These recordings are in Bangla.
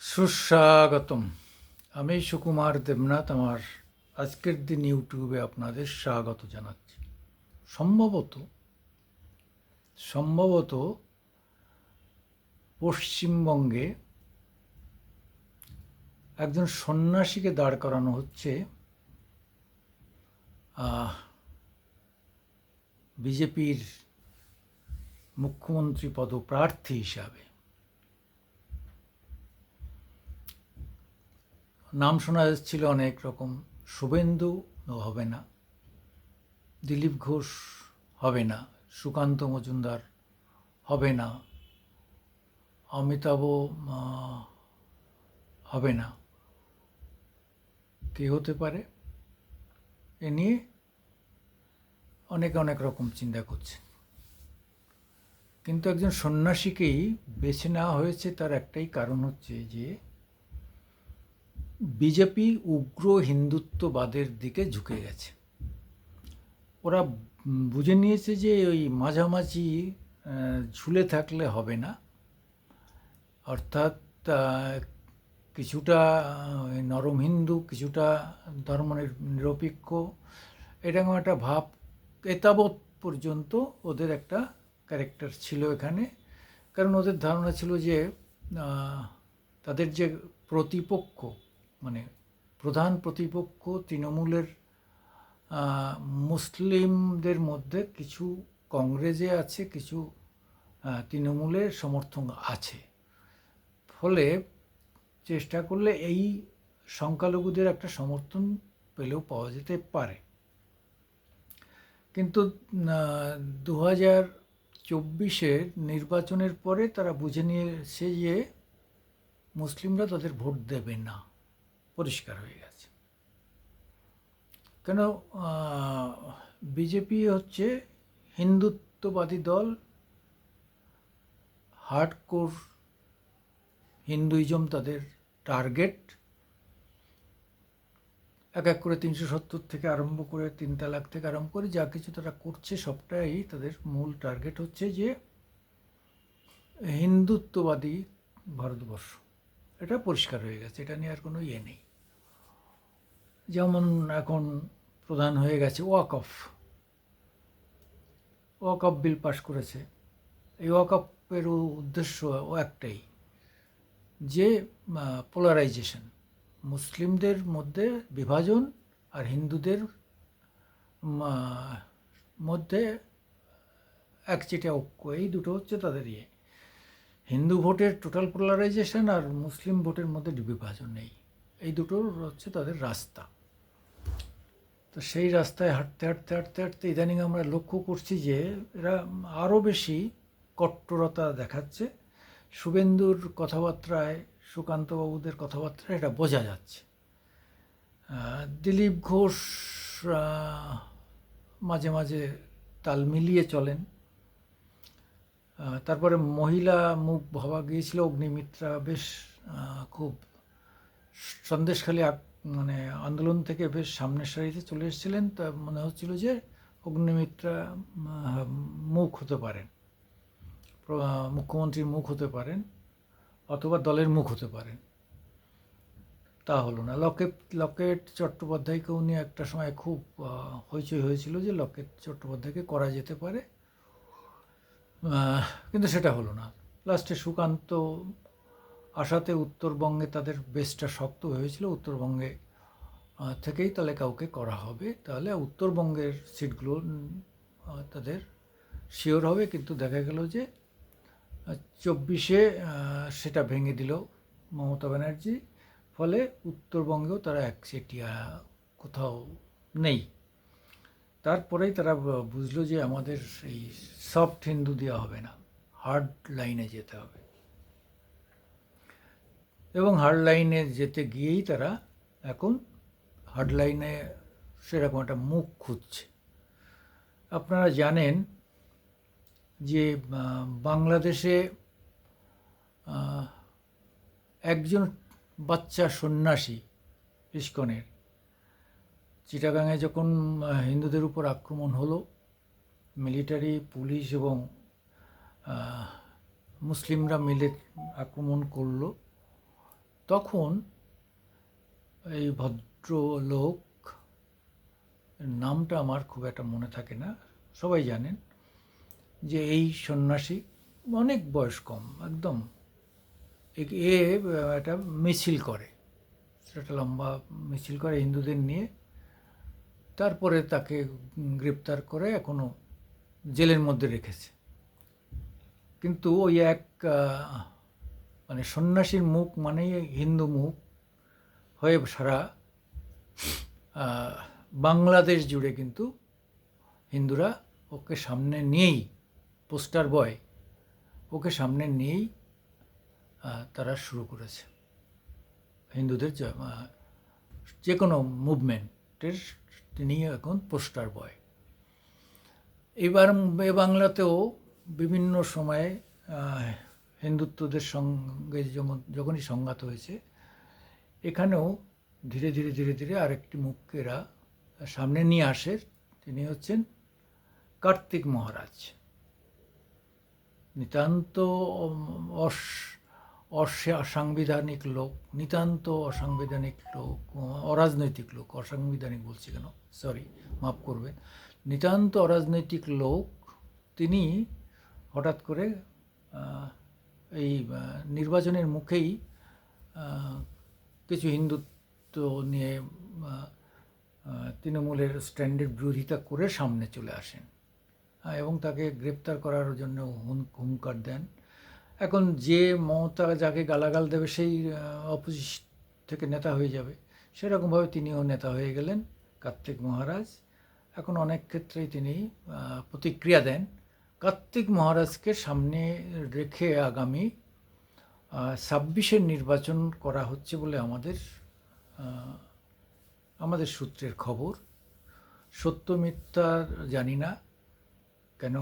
সুস্বাগতম। আমি সুকুমার দেবনাথ। আমার আজকের দিন ইউটিউবে আপনাদের স্বাগত জানাচ্ছি। সম্ভবত সম্ভবত পশ্চিমবঙ্গে একজন সন্ন্যাসীকে দাঁড় করানো হচ্ছে বিজেপির মুখ্যমন্ত্রী পদপ্রার্থী হিসাবে। নাম শোনা যাচ্ছিল অনেক রকম। শুভেন্দু হবে না, দিলীপ ঘোষ হবে না, সুকান্ত মজুমদার হবে না, অমিতাভ হবে না। কে হতে পারে? এ নিয়ে অনেক অনেক রকম চিন্তা করছে। কিন্তু একজন সন্ন্যাসীকেই বেছে নেওয়া হয়েছে, তার একটাই কারণ হচ্ছে যে বিজেপি উগ্র হিন্দুত্ববাদের দিকে ঝুঁকে গেছে। ওরা বুঝে নিয়েছে যে ওই মাঝামাঝি ঝুলে থাকলে হবে না। অর্থাৎ কিছুটা নরম হিন্দু, কিছুটা ধর্মনিরপেক্ষ, এরকম একটা ভাব এতাবৎ পর্যন্ত ওদের একটা ক্যারেক্টার ছিল এখানে। কারণ ওদের ধারণা ছিল যে তাদের যে প্রতিপক্ষ, মানে প্রধান প্রতিপক্ষ তৃণমূলের মুসলিমদের মধ্যে কিছু কংগ্রেসে আছে, কিছু তৃণমূলের সমর্থন আছে। ফলে চেষ্টা করলে এই সংখ্যালঘুদের একটা সমর্থন পেলেও পাওয়া যেতে পারে। কিন্তু 2024 নির্বাচনের পরে তারা বুঝে নিয়েছে যে মুসলিমরা তাদের ভোট দেবে না, পরিষ্কার হয়ে গেছে। কেন? বিজেপি হচ্ছে হিন্দুত্ববাদী দল, হার্ডকোর হিন্দুইজম তাদের টার্গেট। এক এক করে 370 থেকে আরম্ভ করে 3 তালাক থেকে আরম্ভ করে যা কিছু তারা করছে সবটাই তাদের মূল টার্গেট হচ্ছে যে হিন্দুত্ববাদী ভারতবর্ষ। এটা পরিষ্কার হয়ে গেছে, এটা নিয়ে আর কোনো ইয়ে নেই। যেমন এখন প্রধান হয়ে গেছে ওয়াকফ বিল পাশ করেছে। এই ওয়াকফের উদ্দেশ্য একটাই, যে পোলারাইজেশন, মুসলিমদের মধ্যে বিভাজন আর হিন্দুদের মধ্যে একচেটিয়া ঐক্য। এই দুটো হচ্ছে তাদের ইয়ে। হিন্দু ভোটের টোটাল পোলারাইজেশন আর মুসলিম ভোটের মধ্যে বিভাজন নেই। এই দুটোর হচ্ছে তাদের রাস্তা। তো সেই রাস্তায় হাঁটতে হাঁটতে হাঁটতে হাঁটতে ইদানিং আমরা লক্ষ্য করছি যে এরা আরও বেশি কট্টরতা দেখাচ্ছে। শুভেন্দুর কথাবার্তায়, সুকান্তবাবুদের কথাবার্তায় এটা বোঝা যাচ্ছে। দিলীপ ঘোষ মাঝে মাঝে তাল মিলিয়ে চলেন। তারপরে মহিলা মুখ ভাবা গিয়েছিল অগ্নিমিত্রা, বেশ খুব সন্দেশখালী মানে আন্দোলন থেকে বেশ সামনের সারিতে চলে এসেছিলেন। তা মনে হচ্ছিল যে অগ্নিমিত্রা মুখ হতে পারেন, মুখ্যমন্ত্রীর মুখ হতে পারেন, অথবা দলের মুখ হতে পারেন। তা হলো না। লকেট চট্টোপাধ্যায়কেও নিয়ে একটা সময় খুব হইচই হয়েছিল যে লকেট চট্টোপাধ্যায়কে করা যেতে পারে, কিন্তু সেটা হলো না। লাস্টে সুকান্ত আশাতে উত্তরবঙ্গে তাদের বেসটা শক্ত হয়েছিল, উত্তরবঙ্গে থেকেই তাহলে কাউকে করা হবে, তাহলে উত্তরবঙ্গের সিটগুলো তাদের শিওর হবে। কিন্তু দেখা গেল যে 24-এ সেটা ভেঙে দিল মমতা ব্যানার্জি। ফলে উত্তরবঙ্গেও তারা একচেটিয়া কোথাও নেই। তারপরেই তারা বুঝলো যে আমাদের এই সফট হিন্দু দেওয়া হবে না, হার্ড লাইনে যেতে হবে। এবং হার্ড লাইনে যেতে গিয়েই তারা এখন হার্ড লাইনে সেরকম একটা মুখ খুঁজছে। আপনারা জানেন যে বাংলাদেশে একজন বাচ্চা সন্ন্যাসী ইস্কনের চিটাগাঙে যখন হিন্দুদের উপর আক্রমণ হলো, মিলিটারি, পুলিশ এবং মুসলিমরা মিলে আক্রমণ করলো, তখন এই ভদ্রলোক, নামটা আমার খুব একটা মনে থাকে না, সবাই জানেন যে এই সন্ন্যাসী অনেক বয়স কম একদম, একটা মিছিল করে, সেটা লম্বা মিছিল করে হিন্দুদের নিয়ে, তারপরে তাকে গ্রেপ্তার করে এখনও জেলের মধ্যে রেখেছে। কিন্তু ওই এক মানে সন্ন্যাসীর মুখ মানেই হিন্দু মুখ হয়ে সারা বাংলাদেশ জুড়ে কিন্তু হিন্দুরা ওকে সামনে নিয়েই, পোস্টার বয় ওকে সামনে নিয়েই তারা শুরু করেছে হিন্দুদের যে কোনো মুভমেন্টের, তিনি এখন পোস্টার বয়। এবার এ বাংলাতেও বিভিন্ন সময়ে হিন্দুত্বদের সঙ্গে যখনই সংঘাত হয়েছে, এখানেও ধীরে ধীরে ধীরে ধীরে আরেকটি মুখকে এরা সামনে নিয়ে আসে। তিনি হচ্ছেন কার্তিক মহারাজ। নিতান্ত অসাংবিধানিক লোক, নিতান্ত অসাংবিধানিক লোক, অরাজনৈতিক লোক, অসাংবিধানিক বলছি কেন, সরি, মাফ করবেন, নিতান্ত অরাজনৈতিক লোক। তিনি হঠাৎ করে এই নির্বাচনের মুখেই কিছু হিন্দুত্ব নিয়ে তৃণমূলের স্ট্যান্ডের বিরোধিতা করে সামনে চলে আসেন এবং তাকে গ্রেপ্তার করার জন্য হুঙ্কার দেন। এখন যে মমতা যাকে গালাগাল দেবে সেই অপোজিশন থেকে নেতা হয়ে যাবে, সেরকমভাবে তিনিও নেতা হয়ে গেলেন কার্তিক মহারাজ। এখন অনেক ক্ষেত্রেই তিনি প্রতিক্রিয়া দেন। কার্তিক মহারাজকে সামনে রেখে আগামী 26-এর নির্বাচন করা হচ্ছে বলে আমাদের সূত্রের খবর। সত্য মিথ্যা জানি না, কেন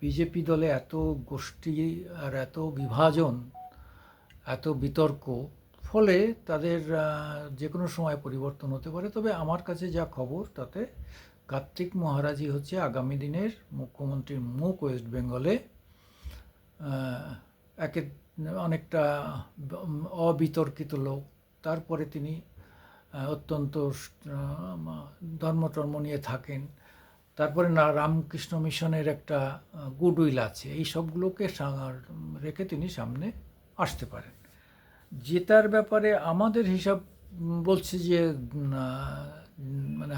বিজেপি দলে এত গোষ্ঠী আর এত বিভাজন, এত বিতর্ক, ফলে তাদের যে কোনো সময় পরিবর্তন হতে পারে। তবে আমার কাছে যা খবর তাতে কার্তিক মহারাজই হচ্ছে আগামী দিনের মুখ্যমন্ত্রীর মুখ ওয়েস্ট বেঙ্গলে। অনেকটা অবিতর্কিত লোক, তারপরে তিনি অত্যন্ত ধর্ম নিয়ে থাকেন, তারপরে রামকৃষ্ণ মিশনের একটা গুডউইল আছে, এই সবগুলোকে রেখে তিনি সামনে আসতে পারেন। জেতার ব্যাপারে আমাদের হিসাব বলছে যে মানে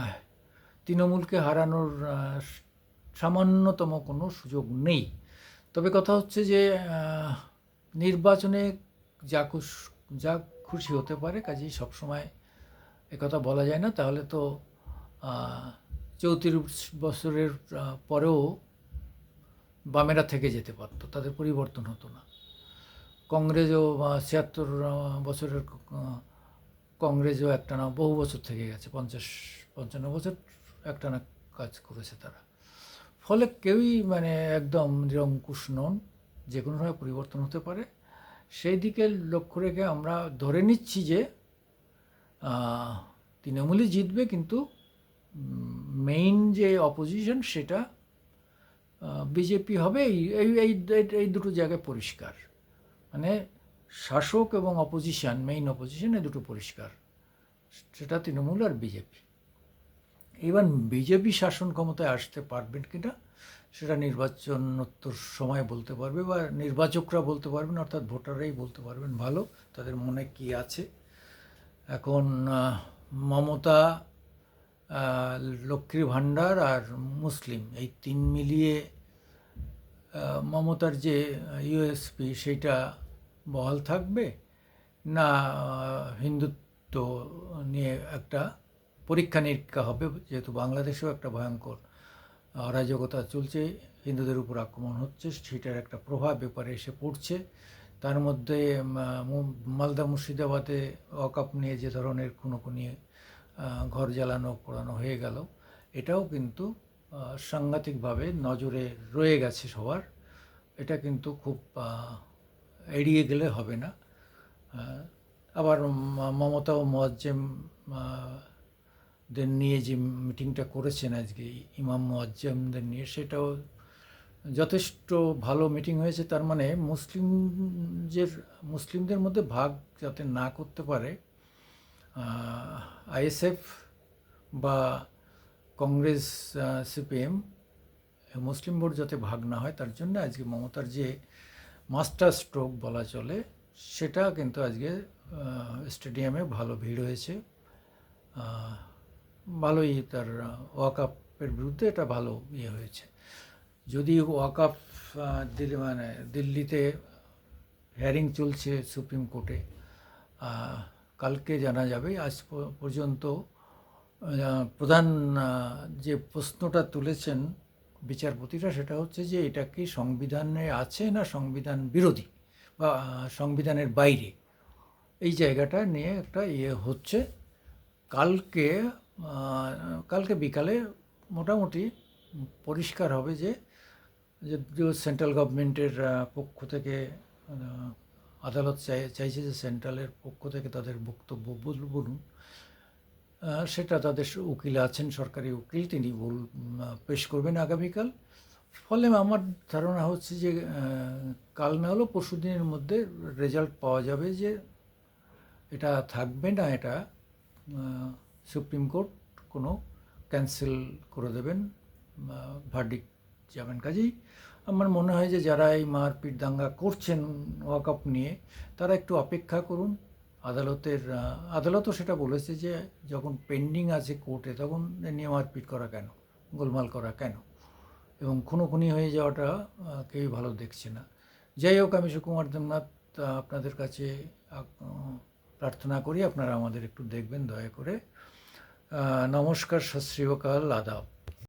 তৃণমূলকে হারানোর সামান্যতম কোনো সুযোগ নেই। তবে কথা হচ্ছে যে নির্বাচনে যা খুশি হতে পারে, কাজেই সবসময় একথা বলা যায় না। তাহলে তো 34 বছরের পরেও বামেরা থেকে যেতে পারত, তাদের পরিবর্তন হতো না। কংগ্রেসও 76 বছরের কংগ্রেসও একটানা বহু বছর থেকে গেছে, 50-55 বছর একটানা কাজ করেছে তারা। ফলে কেউই একদম নিরঙ্কুশ নন, যে কোনো সময় পরিবর্তন হতে পারে। সেই দিকে লক্ষ্য রেখে আমরা ধরে নিচ্ছি যে তৃণমূলই জিতবে, কিন্তু মেইন যে অপোজিশন সেটা বিজেপি হবে। এই দুটো জায়গায় পরিষ্কার, শাসক এবং অপোজিশন, মেইন অপোজিশন, এই দুটো পরিষ্কার, সেটা তৃণমূল আর বিজেপি। এবার বিজেপি শাসন ক্ষমতায় আসতে পারবেন কিনা সেটা নির্বাচনোত্তর সময় বলতে পারবে, বা নির্বাচকরা বলতে পারবেন, অর্থাৎ ভোটাররাই বলতে পারবেন ভালো তাদের মনে কি আছে। এখন মমতা, লক্ষ্মীর ভাণ্ডার আর মুসলিম, এই তিন মিলিয়ে মমতার যে ইউএসপি সেইটা বহাল থাকবে, না হিন্দুত্ব নিয়ে একটা পরীক্ষা নিরীক্ষা হবে, যেহেতু বাংলাদেশেও একটা ভয়ঙ্কর অরাজকতা চলছে, হিন্দুদের উপর আক্রমণ হচ্ছে, সেটার একটা প্রভাব ব্যাপারে এসে পড়ছে। তার মধ্যে মালদা মুর্শিদাবাদে ওয়াকফ নিয়ে যে ধরনের খুনোখুনি, ঘর জ্বালানো পোড়ানো হয়ে গেল, এটাও কিন্তু সাংঘাতিকভাবে নজরে রয়ে গেছে সবার। এটা কিন্তু খুব এড়িয়ে গেলে হবে না। আবার মমতা ও মোয়াজ্জেম দের নিয়ে যে মিটিংটা করেছেন আজকে, ইমাম মোয়াজ্জেমদের নিয়ে, সেটাও যথেষ্ট ভালো মিটিং হয়েছে, তার মানে মুসলিমদের মধ্যে ভাগ যাতে না করতে পারে আইএসএফ বা কংগ্রেস, সিপিএম, মুসলিম ভোট যাতে ভাগ না হয়, তার জন্য আজকে মমতার যে মাস্টার স্ট্রোক বলা চলে, সেটা কিন্তু আজকে স্টেডিয়ামে ভালো ভিড় হয়েছে। ভালোই তার ওয়াকআপের বিরুদ্ধে এটা ভালো ইয়ে হয়েছে। যদি ওয়াকআপ দিল্লিতে হিয়ারিং চলছে সুপ্রিম কোর্টে, কালকে জানা যাবে। আজ পর্যন্ত প্রধান যে প্রশ্নটা তুলেছেন বিচারপতিরা, সেটা হচ্ছে যে এটা কি সংবিধানে আছে না সংবিধান বিরোধী বা সংবিধানের বাইরে, এই জায়গাটা নিয়ে একটা ইয়ে হচ্ছে। কালকে কালকে বিকালে মোটামুটি পরিষ্কার হবে যে সেন্ট্রাল গভর্নমেন্টের পক্ষ থেকে আদালত চাইছে যে সেন্ট্রালের পক্ষ থেকে তাদের বক্তব্য বলুন। সেটা তাদের উকিল আছেন, সরকারি উকিল, তিনি পেশ করবেন আগামীকাল। ফলে আমার ধারণা হচ্ছে যে কাল না হলেও পরশু দিনের মধ্যে রেজাল্ট পাওয়া যাবে যে এটা থাকবে না, এটা সুপ্রিম কোর্ট কোনো ক্যান্সেল করে দেবেন, ভার্ডিক্ট যাবেন। কাজেই আমার মনে হয় যে যারা এই মারপিট দাঙ্গা করছেন ওয়াকআপ নিয়ে, তারা একটু অপেক্ষা করুন। আদালতও সেটা বলেছে যে যখন পেন্ডিং আছে কোর্টে, তখন নিয়ে মারপিট করা কেন, গোলমাল করা কেন, এবং খুনোখুনি হয়ে যাওয়াটা কেউই ভালো দেখছে না। যাই হোক, আমি সুকুমার দেবনাথ আপনাদের কাছে প্রার্থনা করি আপনারা আমাদের একটু দেখবেন দয়া করে। নমস্কার, সত শ্রী অকাল, আদাব।